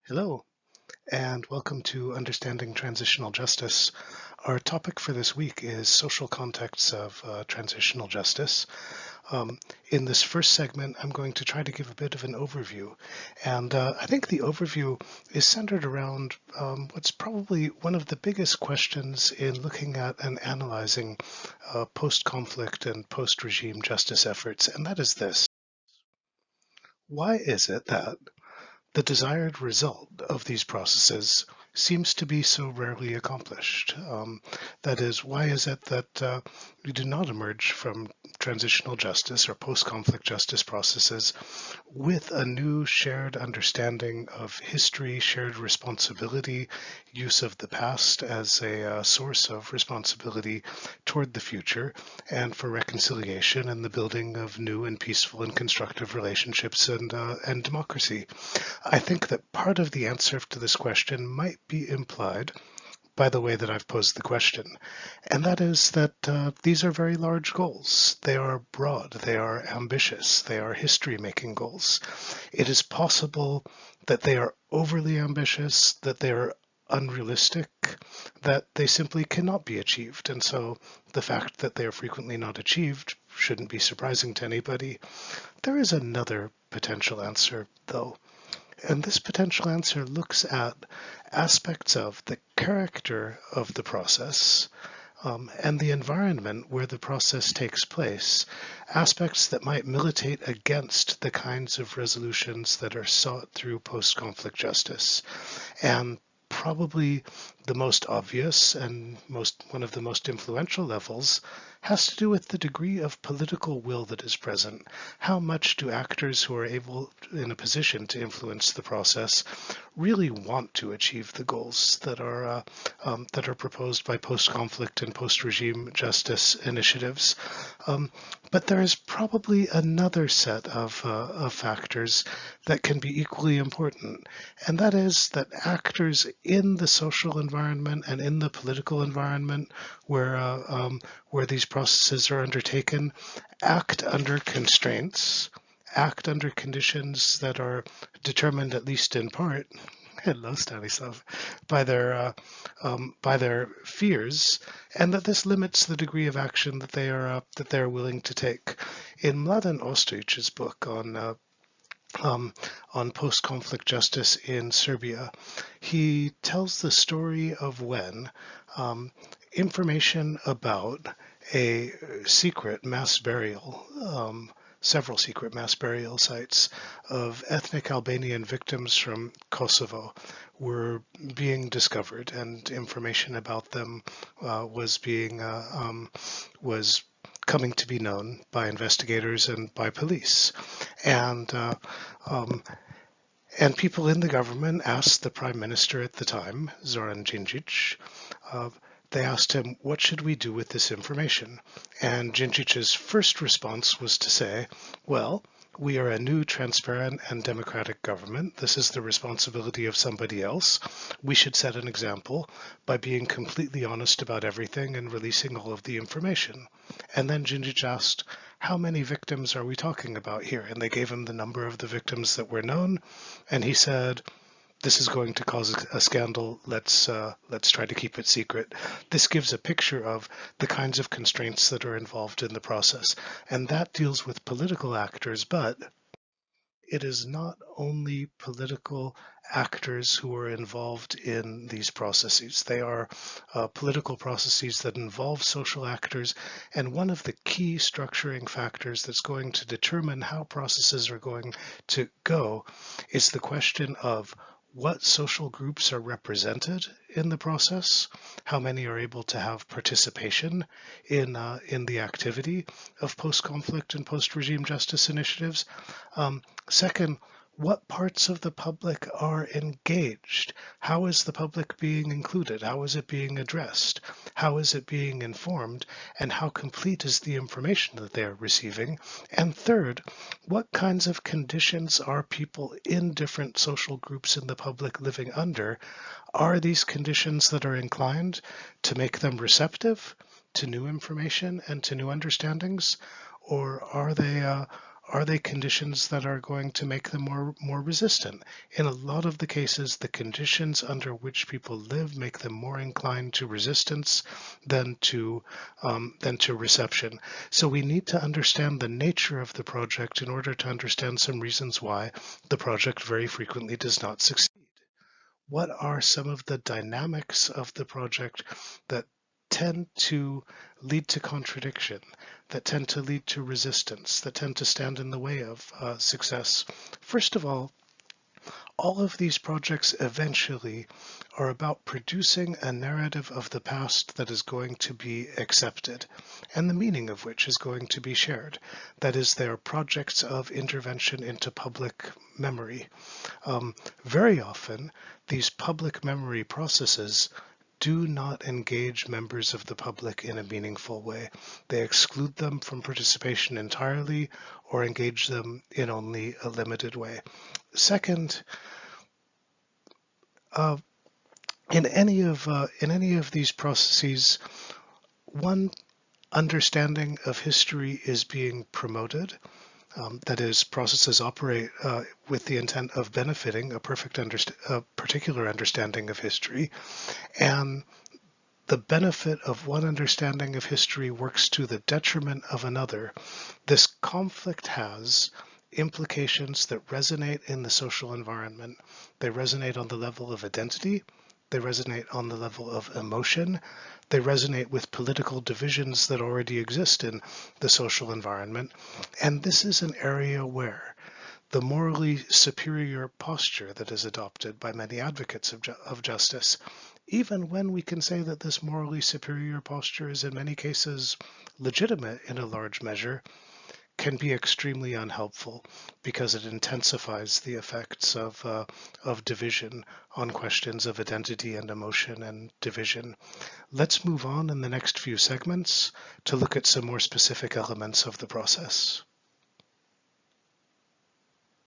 Hello, and welcome to Understanding Transitional Justice. Our topic for this week is social contexts of transitional justice. In this first segment, I'm going to try to give a bit of an overview, and I think the overview is centered around what's probably one of the biggest questions in looking at and analyzing post-conflict and post-regime justice efforts, and that is this. Why is it that the desired result of these processes seems to be so rarely accomplished? That is, why is it that we do not emerge from transitional justice or post-conflict justice processes with a new shared understanding of history, shared responsibility, use of the past as a source of responsibility toward the future, and for reconciliation and the building of new and peaceful and constructive relationships and democracy? I think that part of the answer to this question might be implied by the way that I've posed the question, and that is that these are very large goals. They are broad, they are ambitious, they are history-making goals. It is possible that they are overly ambitious, that they are unrealistic, that they simply cannot be achieved. And so the fact that they are frequently not achieved shouldn't be surprising to anybody. There is another potential answer, though. And this potential answer looks at aspects of the character of the process and the environment where the process takes place, aspects that might militate against the kinds of resolutions that are sought through post-conflict justice. And probably the most obvious and one of the most influential levels has to do with the degree of political will that is present. How much do actors who are in a position to influence the process really want to achieve the goals that are proposed by post-conflict and post-regime justice initiatives? But there is probably another set of factors that can be equally important, and that is that actors in the social environment and in the political environment where these processes are undertaken act under constraints, act under conditions that are determined, at least in part, hello Stanislav, by their fears, and that this limits the degree of action that they are willing to take. In Mladen Ostojić's book on post-conflict justice in Serbia, he tells the story of when information about a secret mass burial, several secret mass burial sites of ethnic Albanian victims from Kosovo were being discovered, and information about them was coming to be known by investigators and by police. And and people in the government asked the prime minister at the time, Zoran Djindjic, they asked him, what should we do with this information? And Djindjic's first response was to say, well, we are a new, transparent, and democratic government. This is the responsibility of somebody else. We should set an example by being completely honest about everything and releasing all of the information. And then Djindjic asked, how many victims are we talking about here? And they gave him the number of the victims that were known. And he said, this is going to cause a scandal. Let's try to keep it secret. This gives a picture of the kinds of constraints that are involved in the process. And that deals with political actors, but it is not only political actors who are involved in these processes. They are political processes that involve social actors, and one of the key structuring factors that's going to determine how processes are going to go is the question of what social groups are represented in the process, how many are able to have participation in the activity of post-conflict and post-regime justice initiatives. Second, what parts of the public are engaged? How is the public being included? How is it being addressed? How is it being informed? And how complete is the information that they are receiving? And third, what kinds of conditions are people in different social groups in the public living under? Are these conditions that are inclined to make them receptive to new information and to new understandings? Or are Are they conditions that are going to make them more resistant? In a lot of the cases, the conditions under which people live make them more inclined to resistance than to reception. So we need to understand the nature of the project in order to understand some reasons why the project very frequently does not succeed. What are some of the dynamics of the project that tend to lead to contradiction, that tend to lead to resistance, that tend to stand in the way of success? First of all of these projects eventually are about producing a narrative of the past that is going to be accepted, and the meaning of which is going to be shared. That is, they are projects of intervention into public memory. Very often, these public memory processes do not engage members of the public in a meaningful way. They exclude them from participation entirely or engage them in only a limited way. Second, in any of these processes, one understanding of history is being promoted. That is, processes operate with the intent of benefiting a particular understanding of history, and the benefit of one understanding of history works to the detriment of another. This conflict has implications that resonate in the social environment. They resonate on the level of identity. They resonate on the level of emotion. They resonate with political divisions that already exist in the social environment. And this is an area where the morally superior posture that is adopted by many advocates of justice, even when we can say that this morally superior posture is in many cases legitimate in a large measure, can be extremely unhelpful because it intensifies the effects of division on questions of identity and emotion and division. Let's move on in the next few segments to look at some more specific elements of the process.